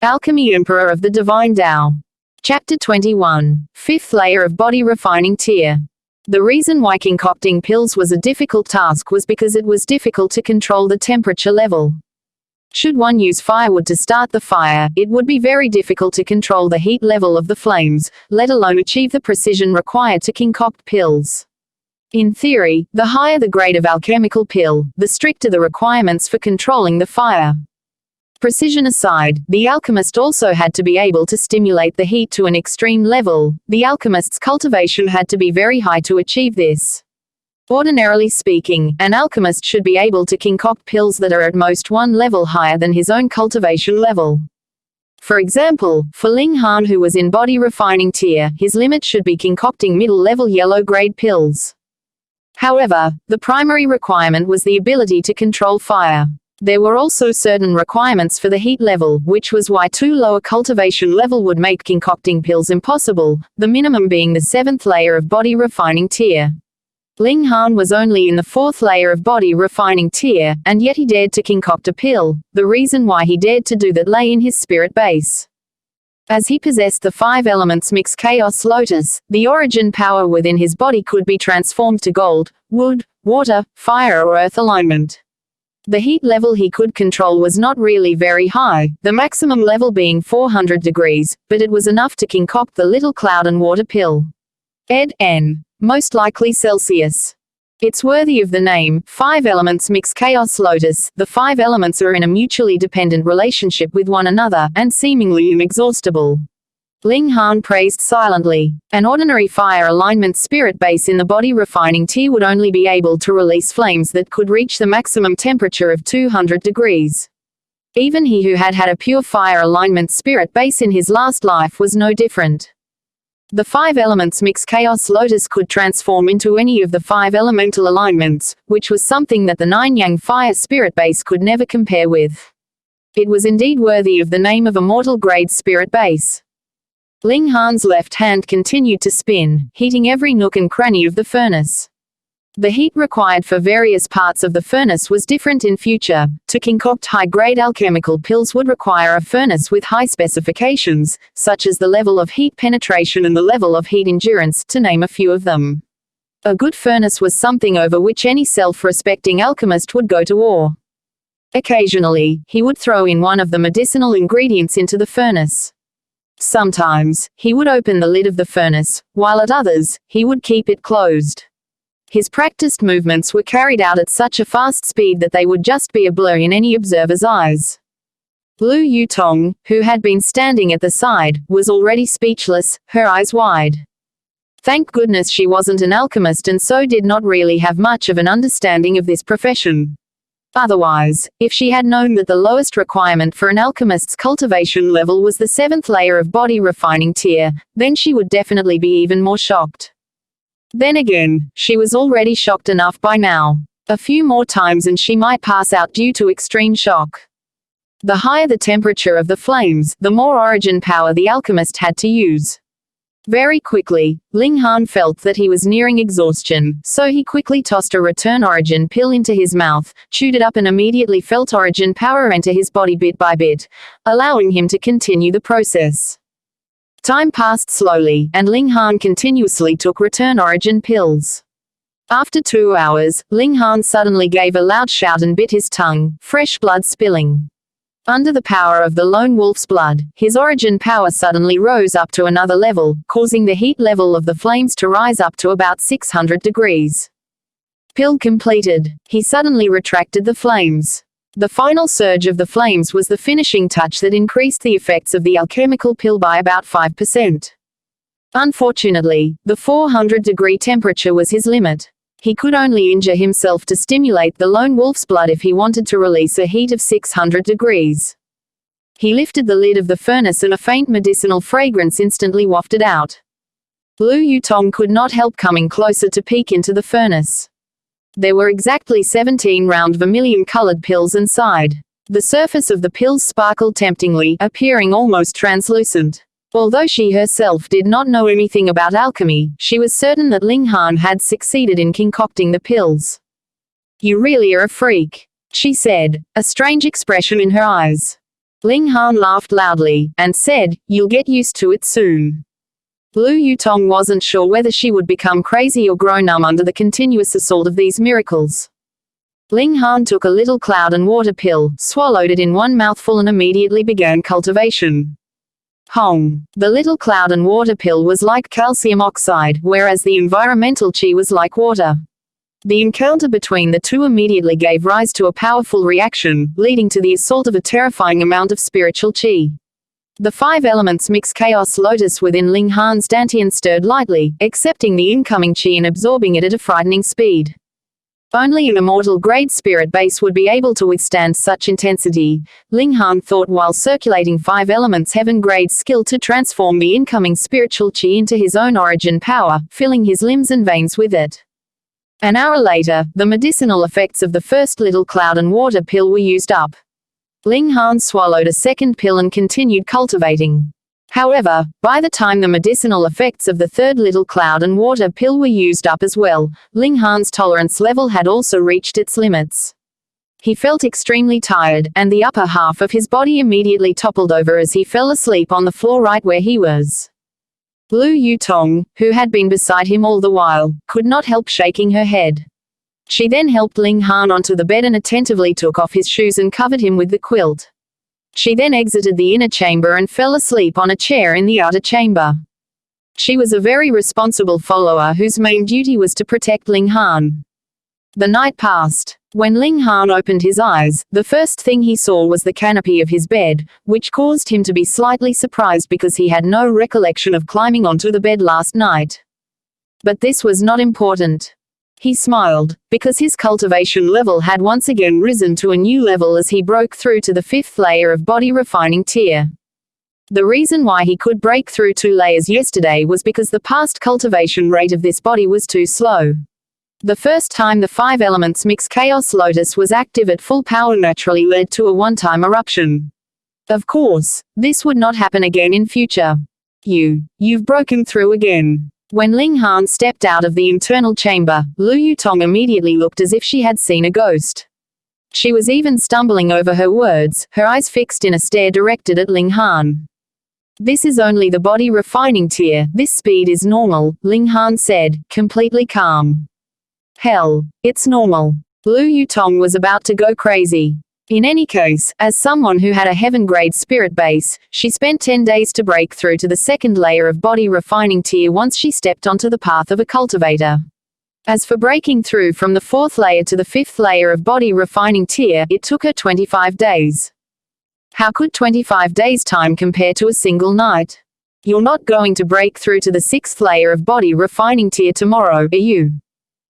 Alchemy Emperor of the Divine Tao. Chapter 21. Fifth Layer of Body Refining Tier. The reason why concocting pills was a difficult task was because it was difficult to control the temperature level. Should one use firewood to start the fire, it would be very difficult to control the heat level of the flames, let alone achieve the precision required to concoct pills. In theory, the higher the grade of alchemical pill, the stricter the requirements for controlling the fire. Precision aside, the alchemist also had to be able to stimulate the heat to an extreme level. The alchemist's cultivation had to be very high to achieve this. Ordinarily speaking, an alchemist should be able to concoct pills that are at most one level higher than his own cultivation level. For example, for Ling Han, who was in body refining tier, his limit should be concocting middle-level yellow-grade pills. However, the primary requirement was the ability to control fire. There were also certain requirements for the heat level, which was why too low a cultivation level would make concocting pills impossible, the minimum being the 7th layer of body refining tier. Ling Han was only in the 4th layer of body refining tier, and yet he dared to concoct a pill. The reason why he dared to do that lay in his spirit base. As he possessed the 5 elements mix chaos lotus, the origin power within his body could be transformed to gold, wood, water, fire or earth alignment. The heat level he could control was not really very high, the maximum level being 400 degrees, but it was enough to concoct the little cloud and water pill. Ed N. Most likely Celsius. It's worthy of the name, 5 elements mix chaos lotus. The 5 elements are in a mutually dependent relationship with one another, and seemingly inexhaustible. Ling Han praised silently. An ordinary fire alignment spirit base in the body refining tier would only be able to release flames that could reach the maximum temperature of 200 degrees. Even he who had had a pure fire alignment spirit base in his last life was no different. The 5 elements mix chaos lotus could transform into any of the 5 elemental alignments, which was something that the 9 yang fire spirit base could never compare with. It was indeed worthy of the name of a mortal grade spirit base. Ling Han's left hand continued to spin, heating every nook and cranny of the furnace. The heat required for various parts of the furnace was different in future. To concoct high-grade alchemical pills would require a furnace with high specifications, such as the level of heat penetration and the level of heat endurance, to name a few of them. A good furnace was something over which any self-respecting alchemist would go to war. Occasionally, he would throw in one of the medicinal ingredients into the furnace. Sometimes, he would open the lid of the furnace, while at others, he would keep it closed. His practiced movements were carried out at such a fast speed that they would just be a blur in any observer's eyes. Lu Yutong, who had been standing at the side, was already speechless, her eyes wide. Thank goodness she wasn't an alchemist and so did not really have much of an understanding of this profession. Otherwise, if she had known that the lowest requirement for an alchemist's cultivation level was the 7th layer of body refining tier, then she would definitely be even more shocked. Then again, she was already shocked enough by now. A few more times and she might pass out due to extreme shock. The higher the temperature of the flames, the more origin power the alchemist had to use. Very quickly, Ling Han felt that he was nearing exhaustion, so he quickly tossed a return origin pill into his mouth, chewed it up and immediately felt origin power enter his body bit by bit, allowing him to continue the process. Time passed slowly, and Ling Han continuously took return origin pills. After 2 hours, Ling Han suddenly gave a loud shout and bit his tongue, fresh blood spilling. Under the power of the lone wolf's blood, his origin power suddenly rose up to another level, causing the heat level of the flames to rise up to about 600 degrees. Pill completed. He suddenly retracted the flames. The final surge of the flames was the finishing touch that increased the effects of the alchemical pill by about 5%. Unfortunately, the 400-degree temperature was his limit. He could only injure himself to stimulate the lone wolf's blood if he wanted to release a heat of 600 degrees. He lifted the lid of the furnace and a faint medicinal fragrance instantly wafted out. Lu Yutong could not help coming closer to peek into the furnace. There were exactly 17 round vermilion-colored pills inside. The surface of the pills sparkled temptingly, appearing almost translucent. Although she herself did not know anything about alchemy, she was certain that Ling Han had succeeded in concocting the pills. "You really are a freak," she said, a strange expression in her eyes. Ling Han laughed loudly, and said, "You'll get used to it soon." Lu Yutong wasn't sure whether she would become crazy or grow numb under the continuous assault of these miracles. Ling Han took a little cloud and water pill, swallowed it in one mouthful and immediately began cultivation. Hong. The little cloud and water pill was like calcium oxide, whereas the environmental qi was like water. The encounter between the two immediately gave rise to a powerful reaction, leading to the assault of a terrifying amount of spiritual qi. The 5 elements mix chaos lotus within Ling Han's dantian stirred lightly, accepting the incoming qi and absorbing it at a frightening speed. Only an immortal grade spirit base would be able to withstand such intensity, Ling Han thought while circulating 5 elements heaven grade skill to transform the incoming spiritual qi into his own origin power, filling his limbs and veins with it. An hour later, the medicinal effects of the first little cloud and water pill were used up. Ling Han swallowed a second pill and continued cultivating. However, by the time the medicinal effects of the third little cloud and water pill were used up as well, Ling Han's tolerance level had also reached its limits. He felt extremely tired, and the upper half of his body immediately toppled over as he fell asleep on the floor right where he was. Lu Yutong, who had been beside him all the while, could not help shaking her head. She then helped Ling Han onto the bed and attentively took off his shoes and covered him with the quilt. She then exited the inner chamber and fell asleep on a chair in the outer chamber. She was a very responsible follower whose main duty was to protect Ling Han. The night passed. When Ling Han opened his eyes, the first thing he saw was the canopy of his bed, which caused him to be slightly surprised because he had no recollection of climbing onto the bed last night. But this was not important. He smiled, because his cultivation level had once again risen to a new level as he broke through to the 5th layer of body refining tier. The reason why he could break through 2 layers yesterday was because the past cultivation rate of this body was too slow. The first time the 5 elements mix chaos lotus was active at full power naturally led to a one-time eruption. Of course, this would not happen again in future. You've broken through again. When Ling Han stepped out of the internal chamber, Lu Yutong immediately looked as if she had seen a ghost. She was even stumbling over her words, her eyes fixed in a stare directed at Ling Han. "This is only the body refining tier, this speed is normal," Ling Han said, completely calm. "Hell, it's normal." Lu Yutong was about to go crazy. In any case, as someone who had a heaven-grade spirit base, she spent 10 days to break through to the 2nd layer of body refining tier once she stepped onto the path of a cultivator. As for breaking through from the 4th layer to the 5th layer of body refining tier, it took her 25 days. How could 25 days' time compare to a single night? You're not going to break through to the 6th layer of body refining tier tomorrow, are you?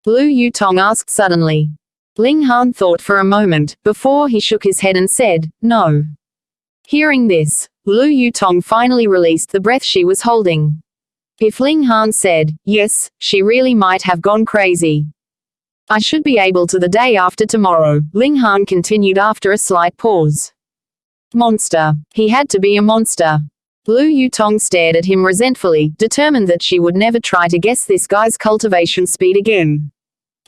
Lu Yutong asked suddenly. Ling Han thought for a moment, before he shook his head and said, "No." Hearing this, Lu Yutong finally released the breath she was holding. If Ling Han said, yes, she really might have gone crazy. "I should be able to the day after tomorrow," Ling Han continued after a slight pause. Monster. He had to be a monster. Lu Yutong stared at him resentfully, determined that she would never try to guess this guy's cultivation speed again.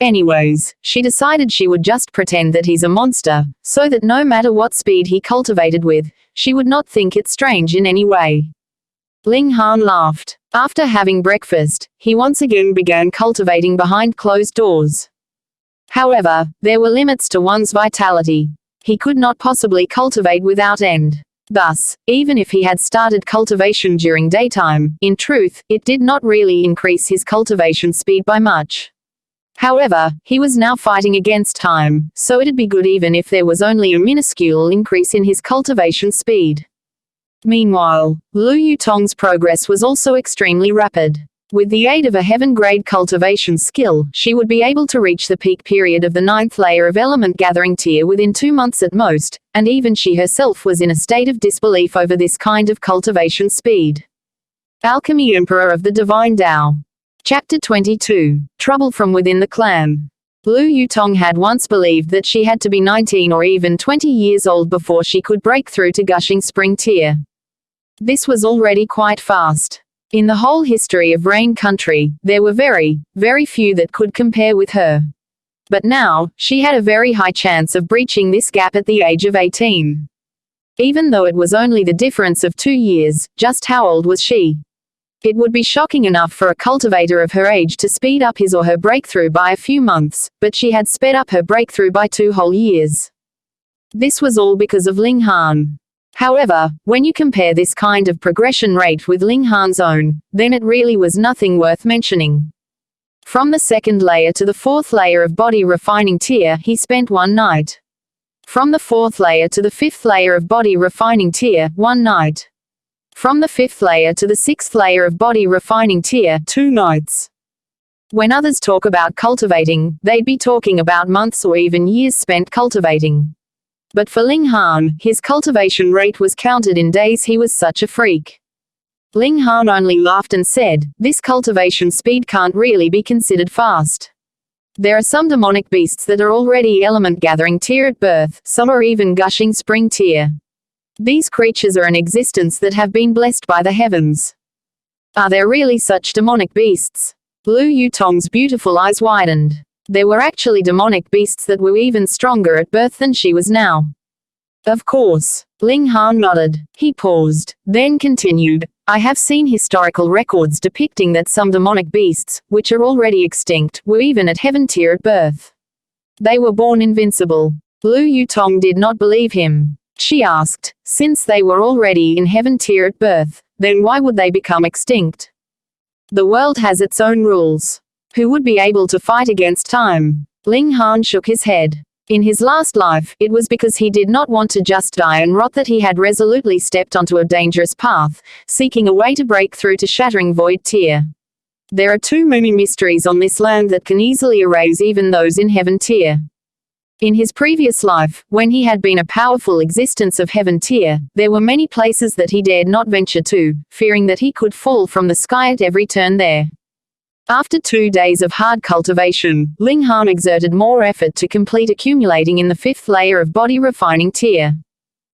Anyways, she decided she would just pretend that he's a monster, so that no matter what speed he cultivated with, she would not think it strange in any way. Ling Han laughed. After having breakfast, he once again began cultivating behind closed doors. However, there were limits to one's vitality. He could not possibly cultivate without end. Thus, even if he had started cultivation during daytime, in truth, it did not really increase his cultivation speed by much. However, he was now fighting against time, so it'd be good even if there was only a minuscule increase in his cultivation speed. Meanwhile, Lu Yutong's progress was also extremely rapid. With the aid of a heaven-grade cultivation skill, she would be able to reach the peak period of the 9th layer of element gathering tier within 2 months at most, and even she herself was in a state of disbelief over this kind of cultivation speed. Alchemy Emperor of the Divine Tao. Chapter 22. Trouble from within the clan. Lu Yutong had once believed that she had to be 19 or even 20 years old before she could break through to Gushing Spring tier. This was already quite fast. In the whole history of Rain Country, there were very, very few that could compare with her. But now, she had a very high chance of breaching this gap at the age of 18. Even though it was only the difference of 2 years, just how old was she? It would be shocking enough for a cultivator of her age to speed up his or her breakthrough by a few months, but she had sped up her breakthrough by 2 whole years. This was all because of Ling Han. However, when you compare this kind of progression rate with Ling Han's own, then it really was nothing worth mentioning. From the 2nd layer to the 4th layer of body refining tier, he spent 1 night. From the 4th layer to the 5th layer of body refining tier, 1 night. From the 5th layer to the 6th layer of body refining tier, 2 nights. When others talk about cultivating, they'd be talking about months or even years spent cultivating. But for Ling Han, his cultivation rate was counted in days. He was such a freak. Ling Han only laughed and said, "This cultivation speed can't really be considered fast. There are some demonic beasts that are already element gathering tier at birth, some are even gushing spring tier. These creatures are in existence that have been blessed by the heavens. Are there really such demonic beasts?" Lu Yutong's beautiful eyes widened. There were actually demonic beasts that were even stronger at birth than she was now. Of course. Ling Han nodded. He paused, then continued, "I have seen historical records depicting that some demonic beasts, which are already extinct, were even at heaven tier at birth. They were born invincible." Lu Yutong did not believe him. She asked, "Since they were already in heaven tier at birth, then why would they become extinct? The world has its own rules. Who would be able to fight against time?" Ling Han shook his head. In his last life, it was because he did not want to just die and rot that he had resolutely stepped onto a dangerous path, seeking a way to break through to shattering void tier. There are too many mysteries on this land that can easily erase even those in heaven tier. In his previous life, when he had been a powerful existence of heaven tier, there were many places that he dared not venture to, fearing that he could fall from the sky at every turn there. After 2 days of hard cultivation, Ling Han exerted more effort to complete accumulating in the 5th layer of body refining tier.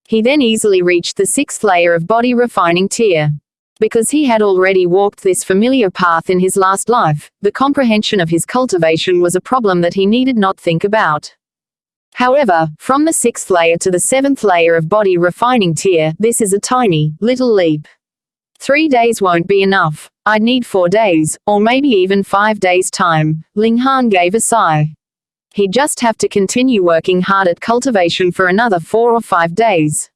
He then easily reached the 6th layer of body refining tier. Because he had already walked this familiar path in his last life, the comprehension of his cultivation was a problem that he needed not think about. However, from the 6th layer to the 7th layer of body refining tier, this is a tiny, little leap. 3 days won't be enough. I'd need 4 days, or maybe even 5 days' time. Ling Han gave a sigh. He'd just have to continue working hard at cultivation for another 4 or 5 days.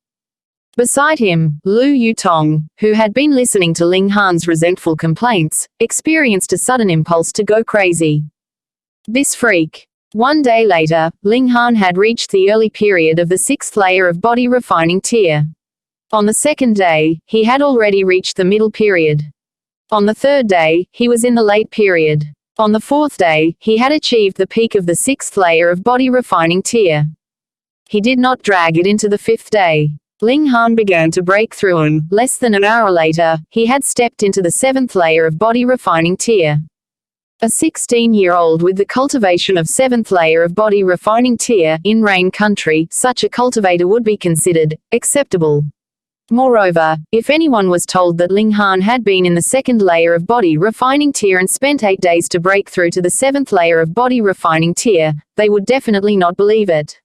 Beside him, Lu Yutong, who had been listening to Ling Han's resentful complaints, experienced a sudden impulse to go crazy. This freak. 1 day later, Ling Han had reached the early period of the 6th layer of body refining tier. On the 2nd day, he had already reached the middle period. On the 3rd day, he was in the late period. On the 4th day, he had achieved the peak of the 6th layer of body refining tier. He did not drag it into the 5th day. Ling Han began to break through and, less than an hour later, he had stepped into the 7th layer of body refining tier. A 16-year-old with the cultivation of 7th layer of body refining tier, in Rain Country, such a cultivator would be considered acceptable. Moreover, if anyone was told that Ling Han had been in the 2nd layer of body refining tier and spent 8 days to break through to the 7th layer of body refining tier, they would definitely not believe it.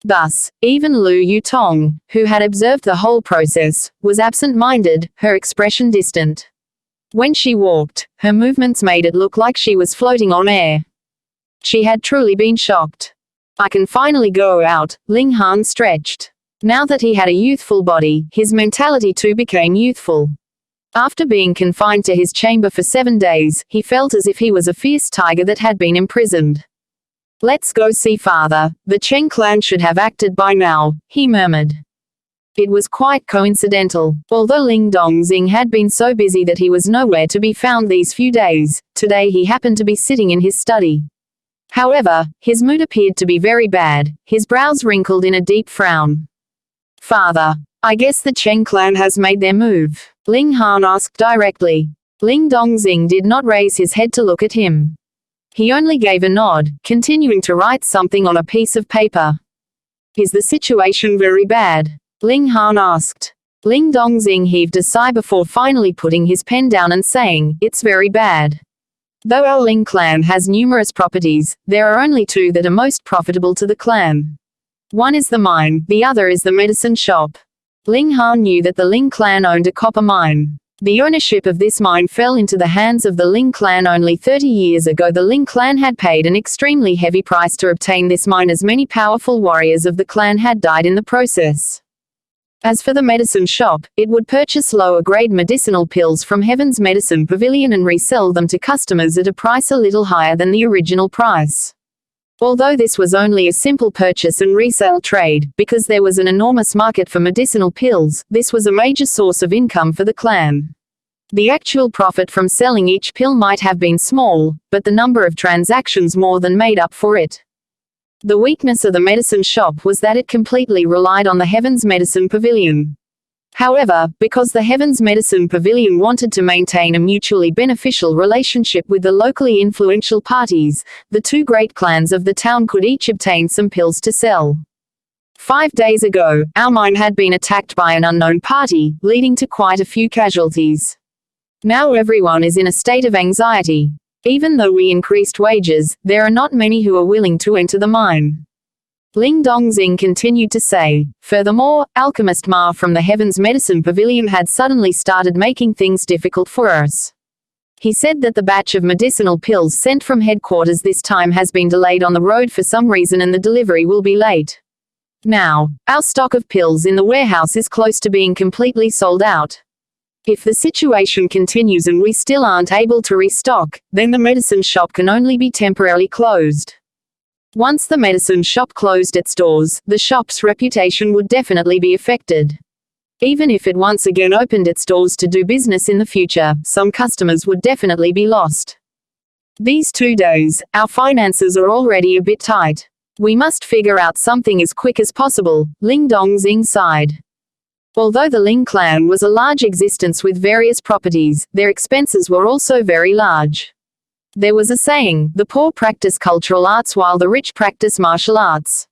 Thus, even Lu Yutong, who had observed the whole process, was absent-minded, her expression distant. When she walked, her movements made it look like she was floating on air. She had truly been shocked. "I can finally go out," Ling Han stretched. Now that he had a youthful body, his mentality too became youthful. After being confined to his chamber for 7 days, he felt as if he was a fierce tiger that had been imprisoned. "Let's go see father. The Cheng clan should have acted by now," he murmured. It was quite coincidental. Although Ling Dongxing had been so busy that he was nowhere to be found these few days, today he happened to be sitting in his study. However, his mood appeared to be very bad, his brows wrinkled in a deep frown. "Father, I guess the Cheng clan has made their move?" Ling Han asked directly. Ling Dongxing did not raise his head to look at him. He only gave a nod, continuing to write something on a piece of paper. "Is the situation very bad?" Ling Han asked. Ling Dongxing heaved a sigh before finally putting his pen down and saying, "It's very bad. Though our Ling clan has numerous properties, there are only 2 that are most profitable to the clan. One is the mine, the other is the medicine shop. Ling Han knew that the Ling clan owned a copper mine. The ownership of this mine fell into the hands of the Ling clan only 30 years ago. The Ling clan had paid an extremely heavy price to obtain this mine, as many powerful warriors of the clan had died in the process. As for the medicine shop, it would purchase lower-grade medicinal pills from Heaven's Medicine Pavilion and resell them to customers at a price a little higher than the original price. Although this was only a simple purchase and resale trade, because there was an enormous market for medicinal pills, this was a major source of income for the clan. The actual profit from selling each pill might have been small, but the number of transactions more than made up for it. The weakness of the medicine shop was that it completely relied on the Heaven's Medicine Pavilion. However, because the Heaven's Medicine Pavilion wanted to maintain a mutually beneficial relationship with the locally influential parties, the two great clans of the town could each obtain some pills to sell. 5 days ago, our mine had been attacked by an unknown party, leading to quite a few casualties. Now everyone is in a state of anxiety. Even though we increased wages, there are not many who are willing to enter the mine. Ling Dongxing continued to say. Furthermore, Alchemist Ma from the Heaven's Medicine Pavilion had suddenly started making things difficult for us. He said that the batch of medicinal pills sent from headquarters this time has been delayed on the road for some reason and the delivery will be late. Now, our stock of pills in the warehouse is close to being completely sold out. If the situation continues and we still aren't able to restock, then the medicine shop can only be temporarily closed. Once the medicine shop closed its doors, the shop's reputation would definitely be affected. Even if it once again opened its doors to do business in the future, some customers would definitely be lost. These 2 days, our finances are already a bit tight. We must figure out something as quick as possible, Ling Dongxing sighed. Although the Ling clan was a large existence with various properties, their expenses were also very large. There was a saying, the poor practice cultural arts while the rich practice martial arts.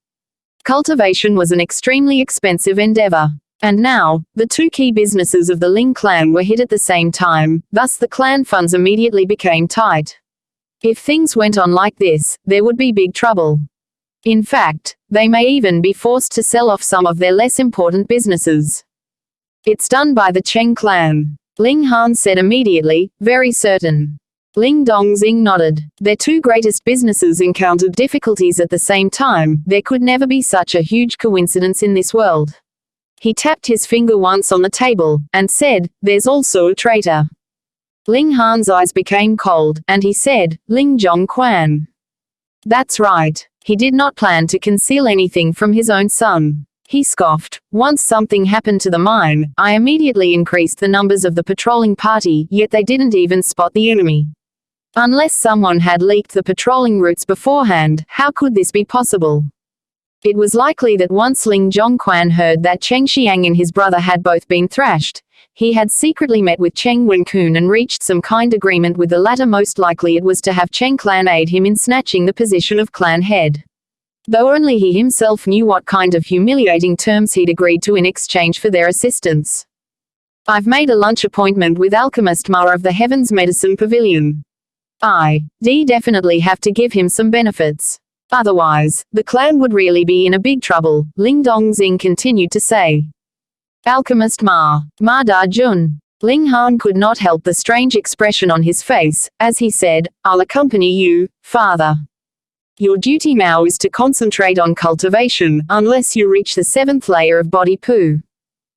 Cultivation was an extremely expensive endeavor. And now, the two key businesses of the Ling clan were hit at the same time, thus the clan funds immediately became tight. If things went on like this, there would be big trouble. In fact, they may even be forced to sell off some of their less important businesses. It's done by the Cheng clan, Ling Han said immediately, very certain. Ling Dongxing nodded. Their two greatest businesses encountered difficulties at the same time. There could never be such a huge coincidence in this world. He tapped his finger once on the table, and said, there's also a traitor. Ling Han's eyes became cold, and he said, Ling Xuanhuan. That's right. He did not plan to conceal anything from his own son. He scoffed. Once something happened to the mine, I immediately increased the numbers of the patrolling party, yet they didn't even spot the enemy. Unless someone had leaked the patrolling routes beforehand, how could this be possible? It was likely that once Ling Xuanhuan heard that Cheng Xiang and his brother had both been thrashed, he had secretly met with Cheng Wen-kun and reached some kind agreement with the latter. Most likely it was to have Cheng clan aid him in snatching the position of clan head. Though only he himself knew what kind of humiliating terms he'd agreed to in exchange for their assistance. I've made a lunch appointment with Alchemist Ma of the Heaven's Medicine Pavilion. I.D. definitely have to give him some benefits. Otherwise, the clan would really be in a big trouble, Ling Dongxing continued to say. Alchemist Ma Da Jun. Ling Han could not help the strange expression on his face, as he said, I'll accompany you, father. Your duty now is to concentrate on cultivation, unless you reach the 7th layer of body poo.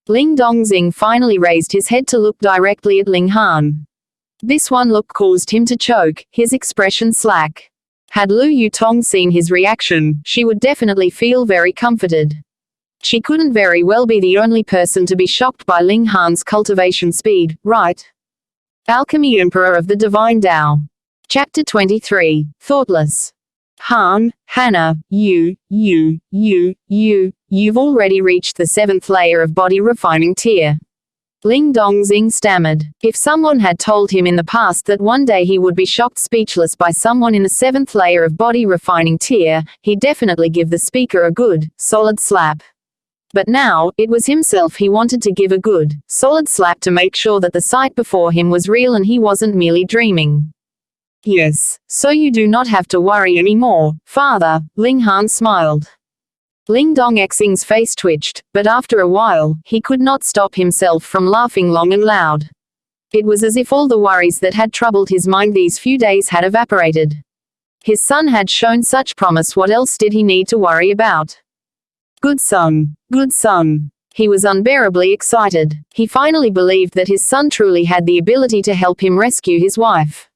Ling Dongxing finally raised his head to look directly at Ling Han. This one look caused him to choke, his expression slack. Had Lu Yutong seen his reaction, she would definitely feel very comforted. She couldn't very well be the only person to be shocked by Ling Han's cultivation speed, right? Alchemy Emperor of the Divine Tao. Chapter 23, Thoughtless. Han, Hannah, you've already reached the 7th layer of body refining tier. Ling Dongxing stammered. If someone had told him in the past that one day he would be shocked speechless by someone in the 7th layer of body refining tier, he'd definitely give the speaker a good, solid slap. But now, it was himself he wanted to give a good, solid slap to make sure that the sight before him was real and he wasn't merely dreaming. Yes, so you do not have to worry anymore, father, Ling Han smiled. Ling Dongxing's face twitched, but after a while, he could not stop himself from laughing long and loud. It was as if all the worries that had troubled his mind these few days had evaporated. His son had shown such promise, what else did he need to worry about? Good son, good son. He was unbearably excited. He finally believed that his son truly had the ability to help him rescue his wife.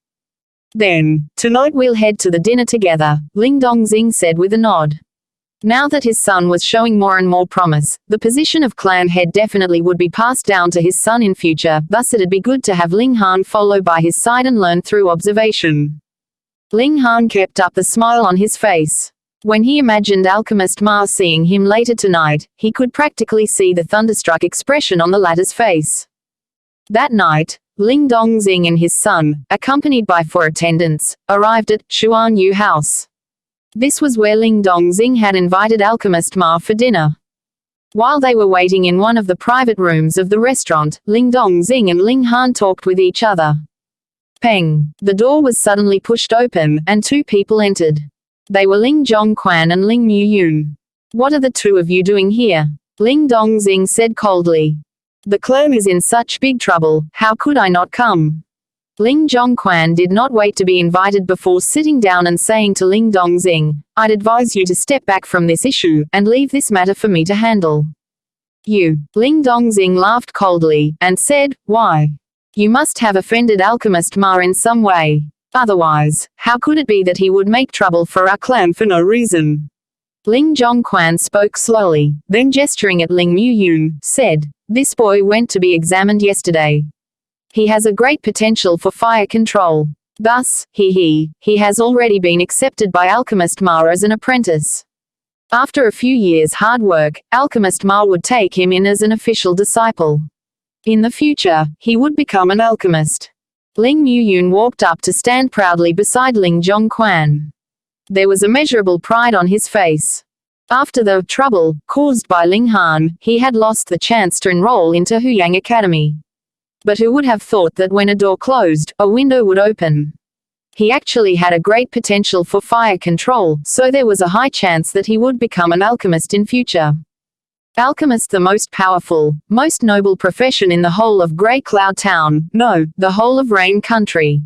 Then, tonight we'll head to the dinner together, Ling Dongxing said with a nod. Now that his son was showing more and more promise, the position of clan head definitely would be passed down to his son in future, thus it'd be good to have Ling Han follow by his side and learn through observation. Ling Han kept up the smile on his face. When he imagined Alchemist Ma seeing him later tonight, he could practically see the thunderstruck expression on the latter's face. That night, Ling Dongxing and his son, accompanied by 4 attendants, arrived at Xuanhuan house. This was where Ling Dongxing had invited Alchemist Ma for dinner. While they were waiting in one of the private rooms of the restaurant, Ling Dongxing and Ling Han talked with each other. Peng. The door was suddenly pushed open, and 2 people entered. They were Ling Xuanhuan and Ling Yun. What are the 2 of you doing here? Ling Dongxing said coldly. The clan is in such big trouble, how could I not come? Ling Xuanhuan did not wait to be invited before sitting down and saying to Ling Dongxing, I'd advise you to step back from this issue, and leave this matter for me to handle. You. Ling Dongxing laughed coldly, and said, why? You must have offended Alchemist Ma in some way. Otherwise, how could it be that he would make trouble for our clan for no reason? Ling Xuanhuan spoke slowly, then gesturing at Ling Yun, said, this boy went to be examined yesterday. He has a great potential for fire control. Thus, he has already been accepted by Alchemist Ma as an apprentice. After a few years' hard work, Alchemist Ma would take him in as an official disciple. In the future, he would become an alchemist. Ling Yun walked up to stand proudly beside Ling Xuanhuan. There was immeasurable pride on his face. After the trouble caused by Ling Han, he had lost the chance to enroll into Huyang Academy. But who would have thought that when a door closed, a window would open? He actually had a great potential for fire control, so there was a high chance that he would become an alchemist in future. Alchemist, the most powerful, most noble profession in the whole of Grey Cloud Town, no, the whole of Rain Country.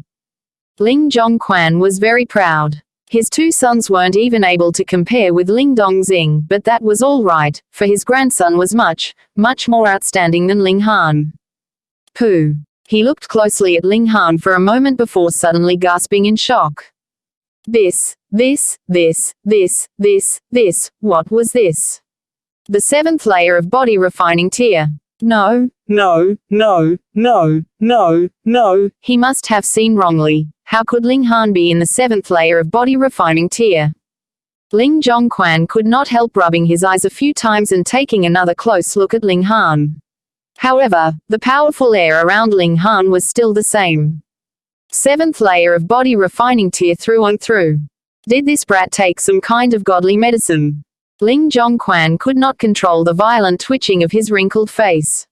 Ling Xuanhuan was very proud. His 2 sons weren't even able to compare with Ling Dongxing, but that was all right, for his grandson was much, much more outstanding than Ling Han. Pooh. He looked closely at Ling Han for a moment before suddenly gasping in shock. This, what was this? The 7th layer of body refining tier. No. He must have seen wrongly. How could Ling Han be in the 7th layer of body refining tier? Ling Xuanhuan could not help rubbing his eyes a few times and taking another close look at Ling Han. However, the powerful air around Ling Han was still the same. 7th layer of body refining tier through and through. Did this brat take some kind of godly medicine? Ling Xuanhuan could not control the violent twitching of his wrinkled face.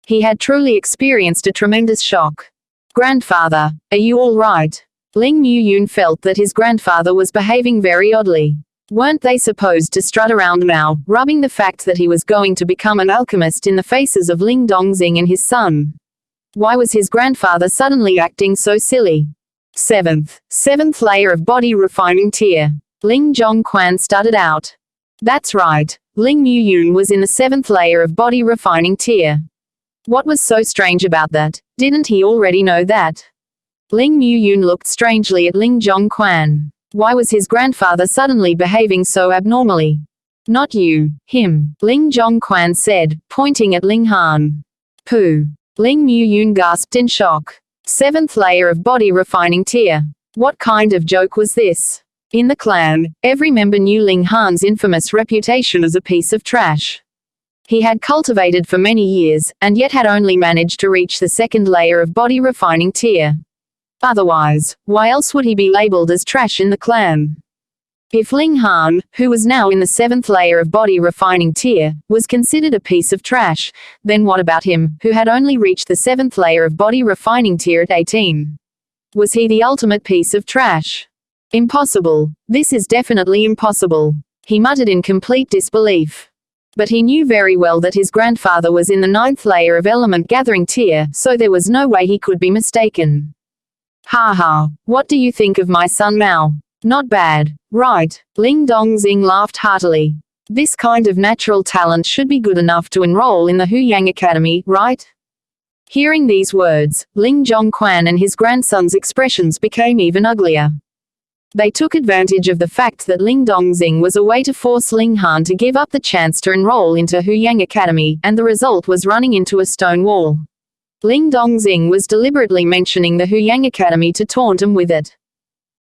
He had truly experienced a tremendous shock. Grandfather, are you all right? Ling Yun felt that his grandfather was behaving very oddly. Weren't they supposed to strut around now, rubbing the fact that he was going to become an alchemist in the faces of Ling Dongxing and his son? Why was his grandfather suddenly acting so silly? 7th layer of body refining tier. Ling Xuanhuan stuttered out. That's right. Ling Yun was in the 7th layer of body refining tier. What was so strange about that? Didn't he already know that? Ling Yun looked strangely at Ling Xuanhuan. Why was his grandfather suddenly behaving so abnormally? Not you, him, Ling Xuanhuan said, pointing at Ling Han. Pooh. Ling Yun gasped in shock. 7th layer of body refining tier. What kind of joke was this? In the clan, every member knew Ling Han's infamous reputation as a piece of trash. He had cultivated for many years, and yet had only managed to reach the 2nd layer of body refining tier. Otherwise, why else would he be labeled as trash in the clan? If Ling Han, who was now in the 7th layer of body refining tier, was considered a piece of trash, then what about him, who had only reached the 7th layer of body refining tier at 18? Was he the ultimate piece of trash? Impossible. This is definitely impossible. He muttered in complete disbelief. But he knew very well that his grandfather was in the 9th layer of element gathering tier, so there was no way he could be mistaken. Ha ha, what do you think of my son Mao? Not bad, right? Ling Dongxing laughed heartily. This kind of natural talent should be good enough to enroll in the Huyang Academy, right? Hearing these words, Ling Zhongquan and his grandson's expressions became even uglier. They took advantage of the fact that Ling Dongxing was away to force Ling Han to give up the chance to enroll into Huyang Academy, and the result was running into a stone wall. Ling Dongxing was deliberately mentioning the Huyang Academy to taunt him with it.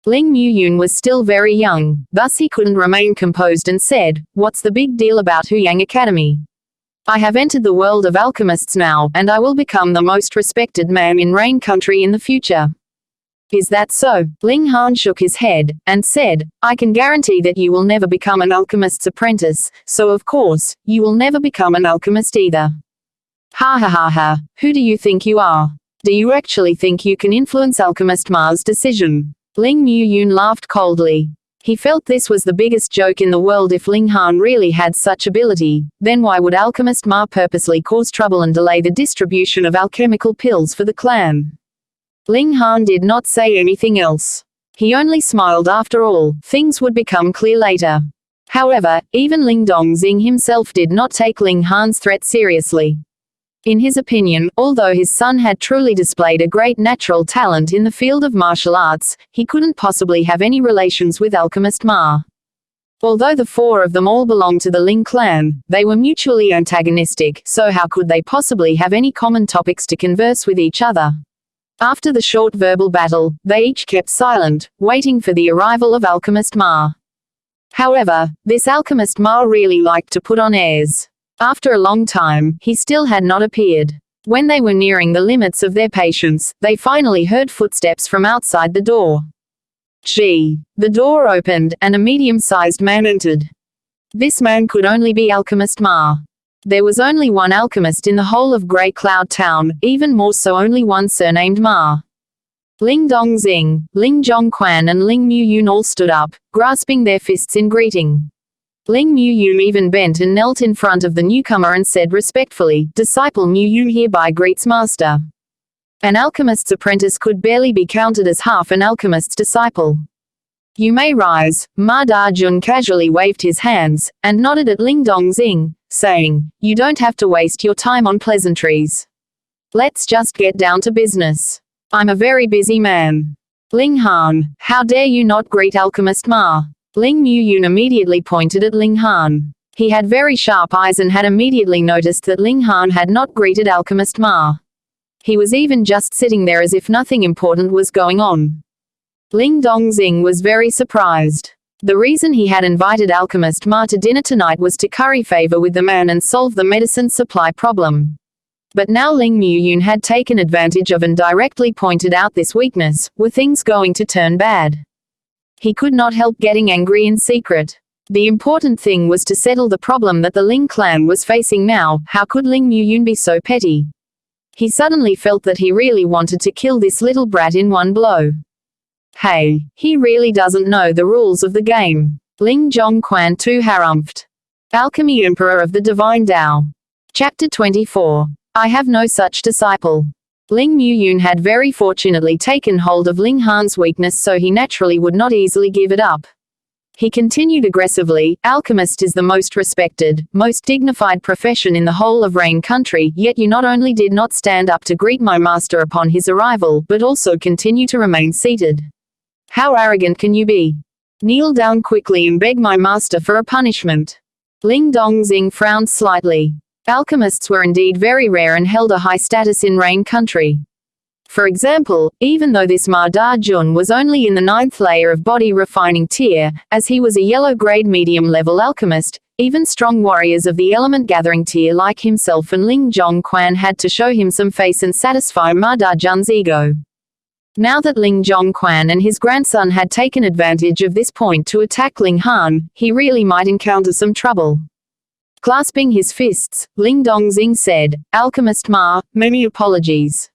Ling Muyun was still very young, thus he couldn't remain composed and said, "What's the big deal about Huyang Academy? I have entered the world of alchemists now, and I will become the most respected man in Rain Country in the future." Is that so? Ling Han shook his head, and said, "I can guarantee that you will never become an alchemist's apprentice, so of course, you will never become an alchemist either." Ha ha ha ha, who do you think you are? Do you actually think you can influence Alchemist Ma's decision? Ling Muyun laughed coldly. He felt this was the biggest joke in the world. If Ling Han really had such ability, then why would Alchemist Ma purposely cause trouble and delay the distribution of alchemical pills for the clan? Ling Han did not say anything else. He only smiled. After all, things would become clear later. However, even Ling Dongxing himself did not take Ling Han's threat seriously. In his opinion, although his son had truly displayed a great natural talent in the field of martial arts, he couldn't possibly have any relations with Alchemist Ma. Although the four of them all belonged to the Ling clan, they were mutually antagonistic, so how could they possibly have any common topics to converse with each other? After the short verbal battle, they each kept silent, waiting for the arrival of Alchemist Ma. However, this Alchemist Ma really liked to put on airs. After a long time, he still had not appeared. When they were nearing the limits of their patience, they finally heard footsteps from outside the door. Gee! The door opened, and a medium-sized man entered. This man could only be Alchemist Ma. There was only one alchemist in the whole of Grey Cloud Town, even more so only one surnamed Ma. Ling Dongxing, Ling Zhongquan and Ling Muyun all stood up, grasping their fists in greeting. Ling Muyun even bent and knelt in front of the newcomer and said respectfully, "Disciple Muyun hereby greets master." An alchemist's apprentice could barely be counted as half an alchemist's disciple. "You may rise." Ma Dajun casually waved his hands, and nodded at Ling Dongxing, saying, "You don't have to waste your time on pleasantries. Let's just get down to business. I'm a very busy man." Ling Han, how dare you not greet Alchemist Ma? Ling Muyun immediately pointed at Ling Han. He had very sharp eyes and had immediately noticed that Ling Han had not greeted Alchemist Ma. He was even just sitting there as if nothing important was going on. Ling Dongxing was very surprised. The reason he had invited Alchemist Ma to dinner tonight was to curry favor with the man and solve the medicine supply problem. But now Ling Muyun had taken advantage of and directly pointed out this weakness. Were things going to turn bad? He could not help getting angry in secret. The important thing was to settle the problem that the Ling clan was facing now. How could Ling Muyun be so petty? He suddenly felt that he really wanted to kill this little brat in one blow. Hey, he really doesn't know the rules of the game. Ling Zhongquan too harumphed. Alchemy Emperor of the Divine Tao. Chapter 24. I have no such disciple. Ling Muyun had very fortunately taken hold of Ling Han's weakness, so he naturally would not easily give it up. He continued aggressively, "Alchemist is the most respected, most dignified profession in the whole of Rain Country, yet you not only did not stand up to greet my master upon his arrival, but also continue to remain seated. How arrogant can you be? Kneel down quickly and beg my master for a punishment." Ling Dongxing frowned slightly. Alchemists were indeed very rare and held a high status in Rain Country. For example, even though this Ma Da-jun was only in the 9th layer of body refining tier, as he was a yellow-grade medium-level alchemist, even strong warriors of the element gathering tier like himself and Ling Zhongquan had to show him some face and satisfy Ma Da-jun's ego. Now that Ling Zhongquan and his grandson had taken advantage of this point to attack Ling Han, he really might encounter some trouble. Clasping his fists, Ling Dongxing said, "Alchemist Ma, many apologies.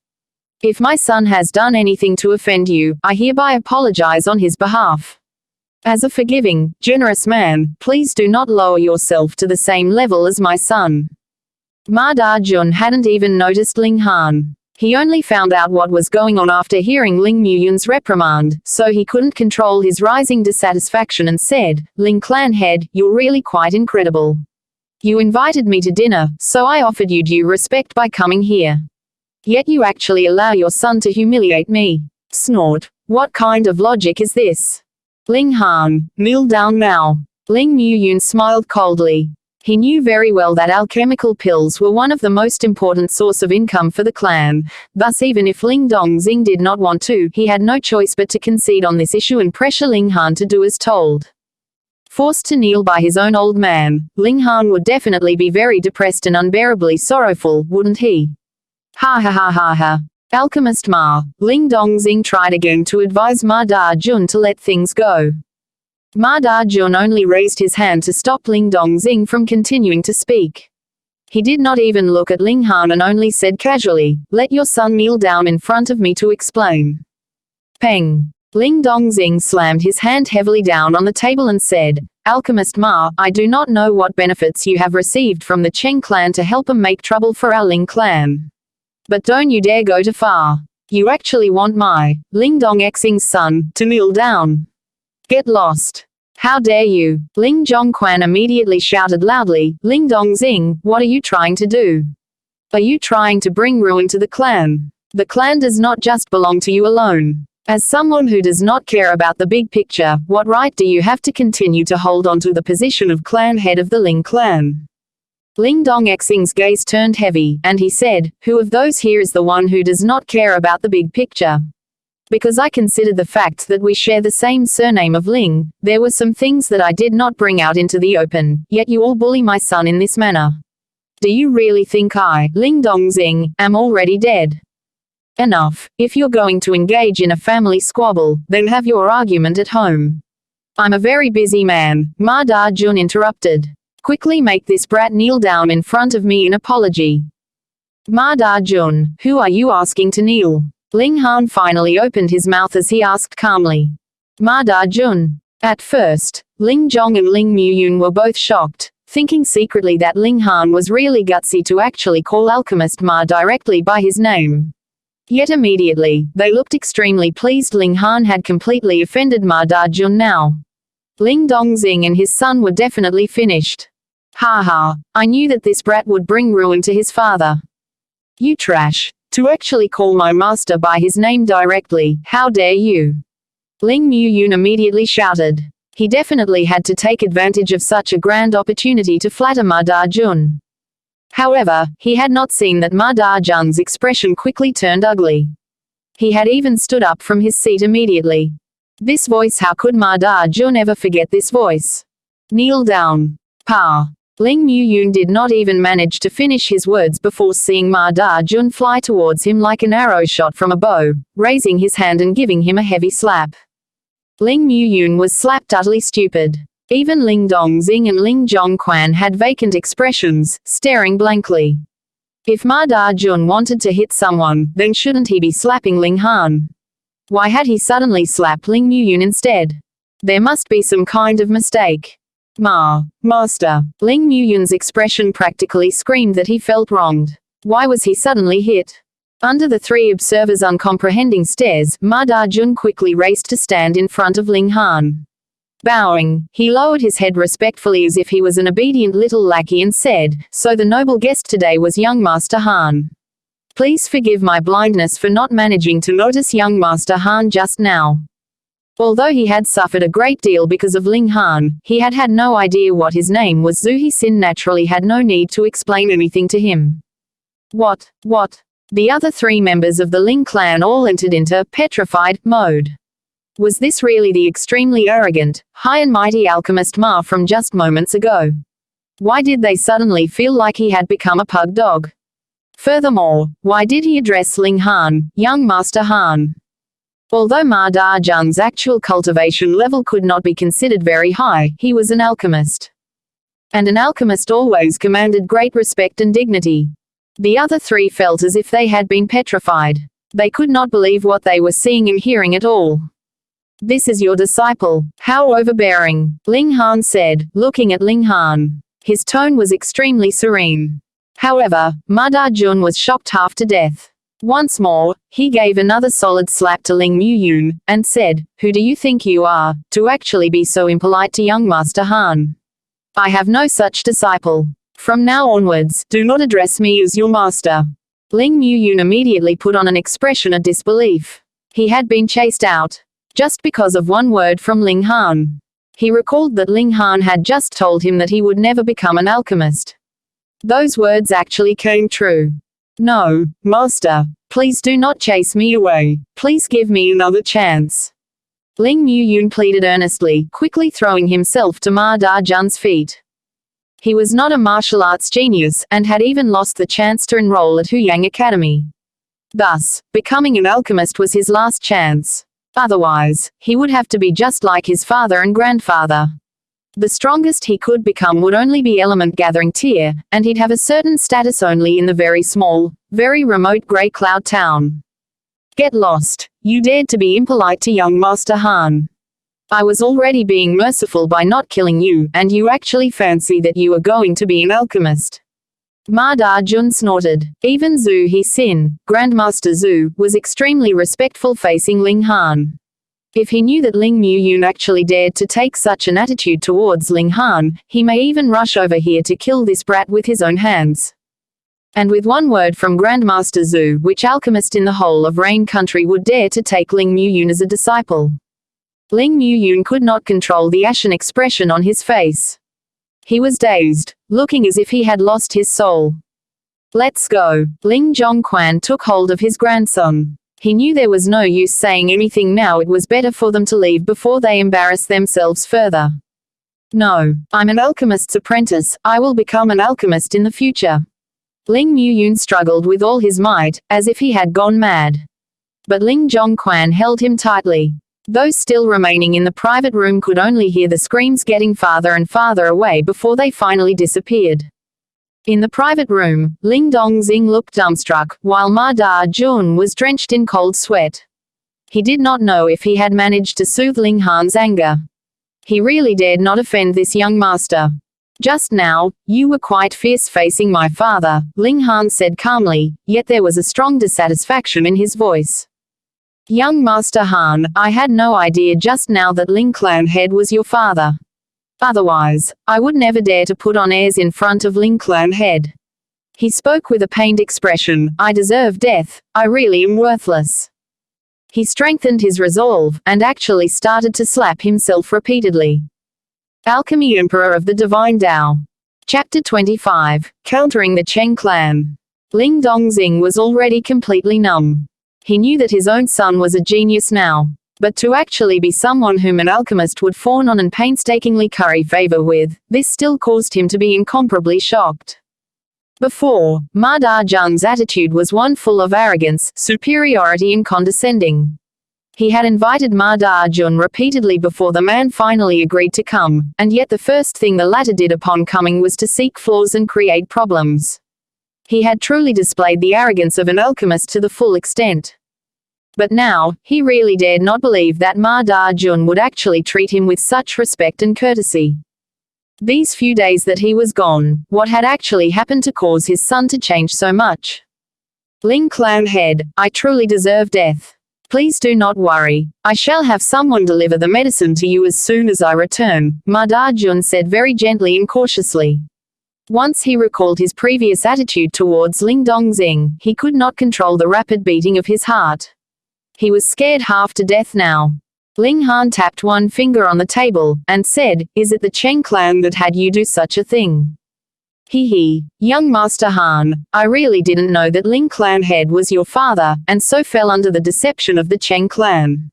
If my son has done anything to offend you, I hereby apologize on his behalf." As a forgiving, generous man, please do not lower yourself to the same level as my son. Ma Da-jun hadn't even noticed Ling Han. He only found out what was going on after hearing Ling Muyun's reprimand, so he couldn't control his rising dissatisfaction and said, Ling clan head, you're really quite incredible. You invited me to dinner, so I offered you due respect by coming here. Yet you actually allow your son to humiliate me. Snort. What kind of logic is this? Ling Han, kneel down now. Ling Muyun smiled coldly. He knew very well that alchemical pills were one of the most important source of income for the clan, thus even if Ling Dongxing did not want to, he had no choice but to concede on this issue and pressure Ling Han to do as told. Forced to kneel by his own old man, Ling Han would definitely be very depressed and unbearably sorrowful, wouldn't he? Ha ha ha ha ha. Alchemist Ma, Ling Dongxing tried again to advise Ma Da-jun to let things go. Ma Da-jun only raised his hand to stop Ling Dongxing from continuing to speak. He did not even look at Ling Han and only said casually, let your son kneel down in front of me to explain. Peng. Ling Dongxing slammed his hand heavily down on the table and said, Alchemist Ma, I do not know what benefits you have received from the Cheng clan to help them make trouble for our Ling clan. But don't you dare go too far. You actually want my, Ling Dongxing's son, to kneel down. Get lost. How dare you? Ling Zhongquan immediately shouted loudly, Ling Dongxing, what are you trying to do? Are you trying to bring ruin to the clan? The clan does not just belong to you alone. As someone who does not care about the big picture, what right do you have to continue to hold on to the position of clan head of the Ling clan? Ling Dongxing's gaze turned heavy, and he said, who of those here is the one who does not care about the big picture? Because I considered the fact that we share the same surname of Ling, there were some things that I did not bring out into the open, yet you all bully my son in this manner. Do you really think I, Ling Dongxing, am already dead? Enough. If you're going to engage in a family squabble, then have your argument at home. I'm a very busy man, Ma Da-jun interrupted. Quickly make this brat kneel down in front of me in apology. Ma Da-jun, who are you asking to kneel? Ling Han finally opened his mouth as he asked calmly. Ma Da-jun. At first, Ling Zhong and Ling Muyun were both shocked, thinking secretly that Ling Han was really gutsy to actually call Alchemist Ma directly by his name. Yet immediately, they looked extremely pleased Ling Han had completely offended Ma Da-jun now. Ling Dongxing and his son were definitely finished. Ha ha, I knew that this brat would bring ruin to his father. You trash. To actually call my master by his name directly, how dare you? Ling Muyun immediately shouted. He definitely had to take advantage of such a grand opportunity to flatter Ma Da-jun. However, he had not seen that Ma Da-jun's expression quickly turned ugly. He had even stood up from his seat immediately. This voice, how could Ma Da-jun ever forget this voice? Kneel down. Pa. Ling Muyun did not even manage to finish his words before seeing Ma Da-jun fly towards him like an arrow shot from a bow, raising his hand and giving him a heavy slap. Ling Muyun was slapped utterly stupid. Even Ling Dongxing and Ling Zhongquan had vacant expressions, staring blankly. If Ma Da-jun wanted to hit someone, then shouldn't he be slapping Ling Han? Why had he suddenly slapped Ling Muyun instead? There must be some kind of mistake. Master. Ling Muyun's expression practically screamed that he felt wronged. Why was he suddenly hit? Under the three observers' uncomprehending stares, Ma Da-jun quickly raced to stand in front of Ling Han. Bowing, he lowered his head respectfully as if he was an obedient little lackey and said, so the noble guest today was young Master Han. Please forgive my blindness for not managing to notice young Master Han just now. Although he had suffered a great deal because of Ling Han, he had had no idea what his name was. Zhu Hixin naturally had no need to explain anything to him. What? The other three members of the Ling clan all entered into petrified mode. Was this really the extremely arrogant, high and mighty alchemist Ma from just moments ago? Why did they suddenly feel like he had become a pug dog? Furthermore, why did he address Ling Han, young Master Han? Although Ma Da-jun's actual cultivation level could not be considered very high, he was an alchemist. And an alchemist always commanded great respect and dignity. The other three felt as if they had been petrified. They could not believe what they were seeing and hearing at all. This is your disciple. How overbearing, Ling Han said, looking at Ling Han. His tone was extremely serene. However, Ma Da-jun was shocked half to death. Once more, he gave another solid slap to Ling Mu-yun, and said, "Who do you think you are, to actually be so impolite to young Master Han? I have no such disciple. From now onwards, do not address me as your master." Ling Mu-yun immediately put on an expression of disbelief. He had been chased out just because of one word from Ling Han. He recalled that Ling Han had just told him that he would never become an alchemist. Those words actually came true. "No, master, please do not chase me away. Please give me another chance." Ling Mu-yun pleaded earnestly, quickly throwing himself to Ma Da-jun's feet. He was not a martial arts genius, and had even lost the chance to enroll at Huyang Academy. Thus, becoming an alchemist was his last chance. Otherwise, he would have to be just like his father and grandfather. The strongest he could become would only be element gathering tier, and he'd have a certain status only in the very small, very remote Grey Cloud town. Get lost. You dared to be impolite to young Master Han. I was already being merciful by not killing you, and you actually fancy that you are going to be an alchemist. Ma Da-jun snorted. Even Zhu He-sin, Grandmaster Zhu, was extremely respectful facing Ling Han. If he knew that Ling Mu-yun actually dared to take such an attitude towards Ling Han, he may even rush over here to kill this brat with his own hands. And with one word from Grandmaster Zhu, which alchemist in the whole of Rain Country would dare to take Ling Mu-yun as a disciple? Ling Mu-yun could not control the ashen expression on his face. He was dazed, looking as if he had lost his soul. "Let's go." Ling Zhongquan took hold of his grandson. He knew there was no use saying anything now. It was better for them to leave before they embarrass themselves further. "No, I'm an alchemist's apprentice. I will become an alchemist in the future." Ling Mu-yun struggled with all his might, as if he had gone mad. But Ling Zhongquan held him tightly. Those still remaining in the private room could only hear the screams getting farther and farther away before they finally disappeared. In the private room, Ling Dongxing looked dumbstruck, while Ma Da-jun was drenched in cold sweat. He did not know if he had managed to soothe Ling Han's anger. He really dared not offend this young master. "Just now, you were quite fierce facing my father," Ling Han said calmly, yet there was a strong dissatisfaction in his voice. "Young Master Han, I had no idea just now that Ling Clan Head was your father. Otherwise, I would never dare to put on airs in front of Ling Clan Head." He spoke with a pained expression. "I deserve death. I really am worthless." He strengthened his resolve, and actually started to slap himself repeatedly. Alchemy Emperor of the Divine Tao. Chapter 25. Countering the Cheng clan. Ling Dongxing was already completely numb. He knew that his own son was a genius now. But to actually be someone whom an alchemist would fawn on and painstakingly curry favor with, this still caused him to be incomparably shocked. Before, Ma Da-jun's attitude was one full of arrogance, superiority and condescending. He had invited Ma Da-jun repeatedly before the man finally agreed to come, and yet the first thing the latter did upon coming was to seek flaws and create problems. He had truly displayed the arrogance of an alchemist to the full extent. But now, he really dared not believe that Ma Da-jun would actually treat him with such respect and courtesy. These few days that he was gone, what had actually happened to cause his son to change so much? "Ling Clan Head, I truly deserve death. Please do not worry. I shall have someone deliver the medicine to you as soon as I return," Ma Da-jun said very gently and cautiously. Once he recalled his previous attitude towards Ling Dongxing, he could not control the rapid beating of his heart. He was scared half to death now. Ling Han tapped one finger on the table, and said, "Is it the Cheng clan that had you do such a thing?" He, young Master Han, I really didn't know that Ling Clan Head was your father, and so fell under the deception of the Cheng clan.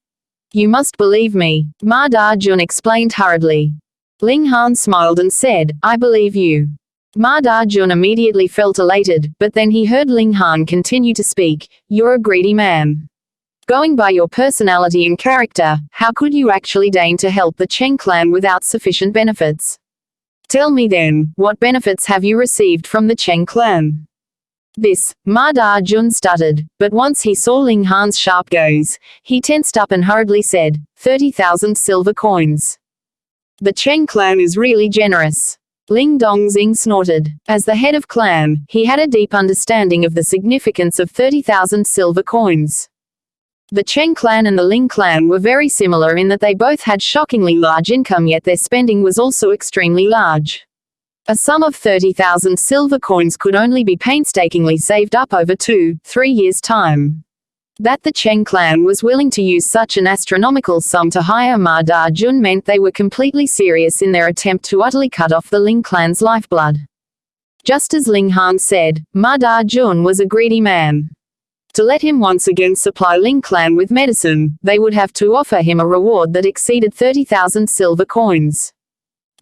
You must believe me, Ma Da-jun explained hurriedly. Ling Han smiled and said, "I believe you." Ma Da-jun immediately felt elated, but then he heard Ling Han continue to speak, "You're a greedy man. Going by your personality and character, how could you actually deign to help the Cheng clan without sufficient benefits? Tell me then, what benefits have you received from the Cheng clan?" Ma Da-jun stuttered, but once he saw Ling Han's sharp gaze, he tensed up and hurriedly said, 30,000 silver coins. The Cheng clan is really generous. Ling Dongxing snorted. As the head of clan, he had a deep understanding of the significance of 30,000 silver coins. The Cheng clan and the Ling clan were very similar in that they both had shockingly large income, yet their spending was also extremely large. A sum of 30,000 silver coins could only be painstakingly saved up over 2-3 years' time. That the Cheng clan was willing to use such an astronomical sum to hire Ma Da-jun meant they were completely serious in their attempt to utterly cut off the Ling clan's lifeblood. Just as Ling Han said, Ma Da-jun was a greedy man. To let him once again supply Ling clan with medicine, they would have to offer him a reward that exceeded 30,000 silver coins.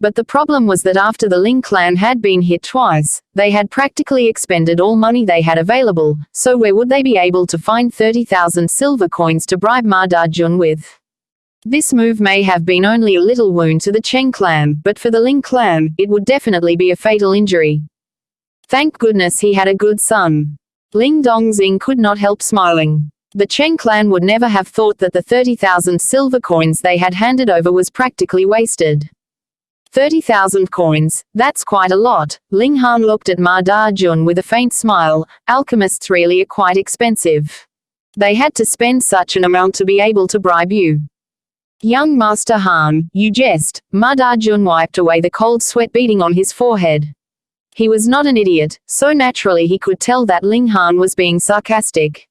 But the problem was that after the Ling clan had been hit twice, they had practically expended all money they had available, so where would they be able to find 30,000 silver coins to bribe Ma Da-jun with? This move may have been only a little wound to the Cheng clan, but for the Ling clan, it would definitely be a fatal injury. Thank goodness he had a good son. Ling Dongxing could not help smiling. The Cheng clan would never have thought that the 30,000 silver coins they had handed over was practically wasted. 30,000 coins, that's quite a lot. Ling Han looked at Ma Da-jun with a faint smile. Alchemists really are quite expensive. They had to spend such an amount to be able to bribe you. Young Master Han, you jest. Ma Da-jun wiped away the cold sweat beading on his forehead. He was not an idiot, so naturally he could tell that Ling Han was being sarcastic.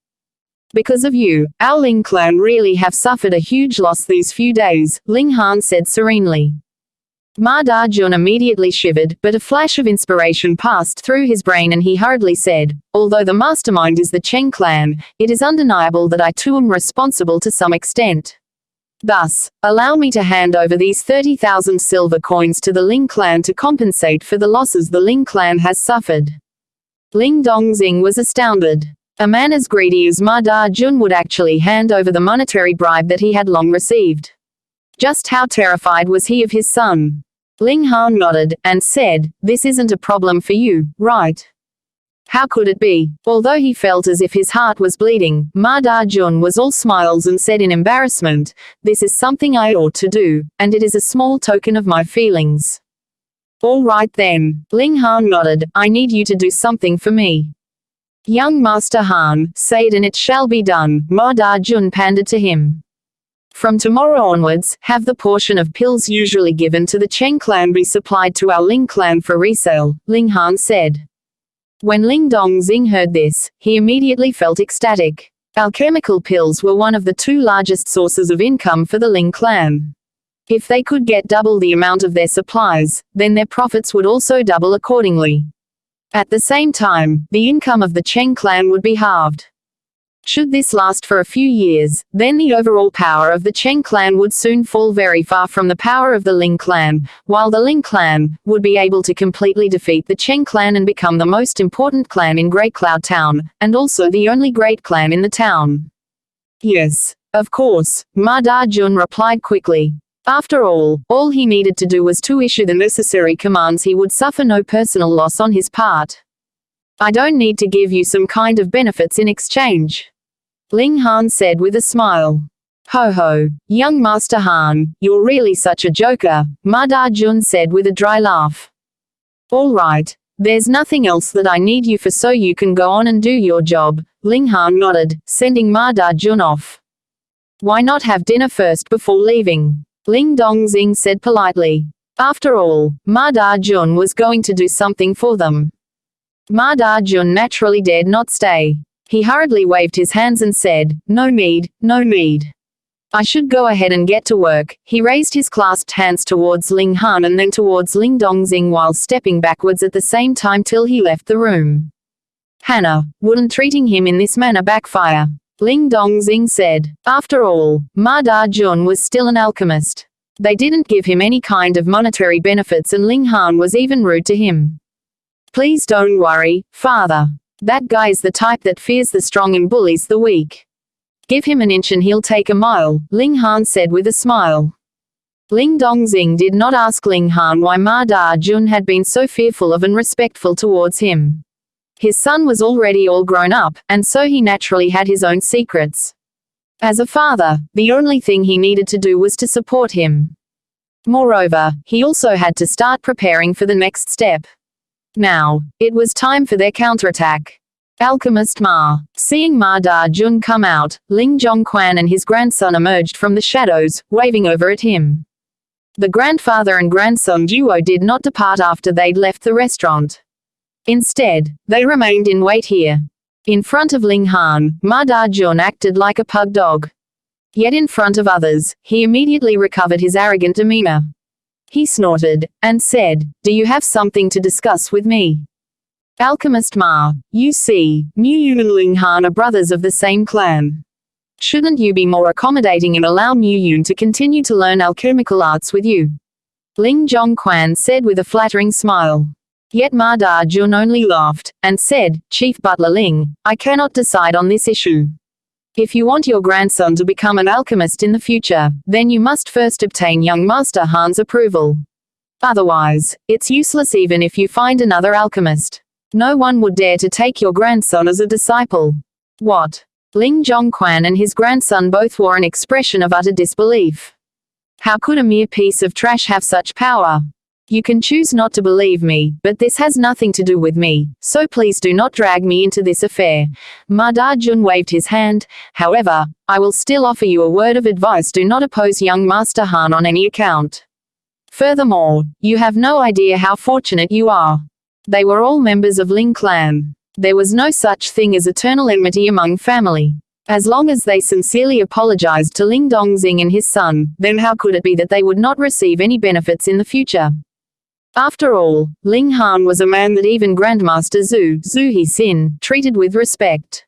Because of you, our Ling clan really have suffered a huge loss these few days, Ling Han said serenely. Ma Da-jun immediately shivered, but a flash of inspiration passed through his brain and he hurriedly said, although the mastermind is the Cheng clan, it is undeniable that I too am responsible to some extent. Thus, allow me to hand over these 30,000 silver coins to the Ling clan to compensate for the losses the Ling clan has suffered. Ling Dongxing was astounded. A man as greedy as Ma Da-jun would actually hand over the monetary bribe that he had long received. Just how terrified was he of his son? Ling Han nodded, and said, this isn't a problem for you, right? How could it be? Although he felt as if his heart was bleeding, Ma Da-jun was all smiles and said in embarrassment, this is something I ought to do, and it is a small token of my feelings. All right then. Ling Han nodded, I need you to do something for me. Young Master Han, say it and it shall be done, Ma Da-jun pandered to him. From tomorrow onwards, have the portion of pills usually given to the Cheng clan be supplied to our Ling clan for resale, Ling Han said. When Ling Dongxing heard this, he immediately felt ecstatic. Alchemical pills were one of the two largest sources of income for the Ling clan. If they could get double the amount of their supplies, then their profits would also double accordingly. At the same time, the income of the Cheng clan would be halved. Should this last for a few years, then the overall power of the Cheng clan would soon fall very far from the power of the Ling clan, while the Ling clan would be able to completely defeat the Cheng clan and become the most important clan in Great Cloud Town, and also the only great clan in the town. Yes, of course, Ma Da-jun replied quickly. After all he needed to do was to issue the necessary commands. He would suffer no personal loss on his part. I don't need to give you some kind of benefits in exchange, Ling Han said with a smile. Ho ho, young Master Han, you're really such a joker, Ma Da-jun said with a dry laugh. All right, there's nothing else that I need you for, so you can go on and do your job, Ling Han nodded, sending Ma Da-jun off. Why not have dinner first before leaving? Ling Dongxing said politely. After all, Ma Da-jun was going to do something for them. Ma Da-jun naturally dared not stay. He hurriedly waved his hands and said, no need, no need. I should go ahead and get to work. He raised his clasped hands towards Ling Han and then towards Ling Dongxing while stepping backwards at the same time till he left the room. Hannah, wouldn't treating him in this manner backfire? Ling Dongxing said. After all, Ma Da-jun was still an alchemist. They didn't give him any kind of monetary benefits and Ling Han was even rude to him. Please don't worry, father. That guy's the type that fears the strong and bullies the weak. Give him an inch and he'll take a mile, Ling Han said with a smile. Ling Dongxing did not ask Ling Han why Ma Da-jun had been so fearful of and respectful towards him. His son was already all grown up, and so he naturally had his own secrets. As a father, the only thing he needed to do was to support him. Moreover, he also had to start preparing for the next step. Now, it was time for their counterattack. Alchemist Ma. Seeing Ma Da-jun come out, Ling Zhongquan and his grandson emerged from the shadows, waving over at him. The grandfather and grandson duo did not depart after they'd left the restaurant. Instead, they remained in wait here. In front of Ling Han, Ma Da-jun acted like a pug dog. Yet in front of others, he immediately recovered his arrogant demeanor. He snorted, and said, "Do you have something to discuss with me?" Alchemist Ma, you see, Mu Yun and Ling Han are brothers of the same clan. Shouldn't you be more accommodating and allow Mu Yun to continue to learn alchemical arts with you? Ling Zhongquan said with a flattering smile. Yet Ma Da-jun only laughed, and said, "Chief Butler Ling, I cannot decide on this issue. If you want your grandson to become an alchemist in the future, then you must first obtain young Master Han's approval. Otherwise, it's useless even if you find another alchemist. No one would dare to take your grandson as a disciple." What? Ling Zhongquan and his grandson both wore an expression of utter disbelief. How could a mere piece of trash have such power? You can choose not to believe me, but this has nothing to do with me, so please do not drag me into this affair. Ma Da-jun waved his hand. However, I will still offer you a word of advice: do not oppose young Master Han on any account. Furthermore, you have no idea how fortunate you are. They were all members of Ling clan. There was no such thing as eternal enmity among family. As long as they sincerely apologized to Ling Dongxing and his son, then how could it be that they would not receive any benefits in the future? After all, Ling Han was a man that even Grandmaster Zhu He Xin treated with respect.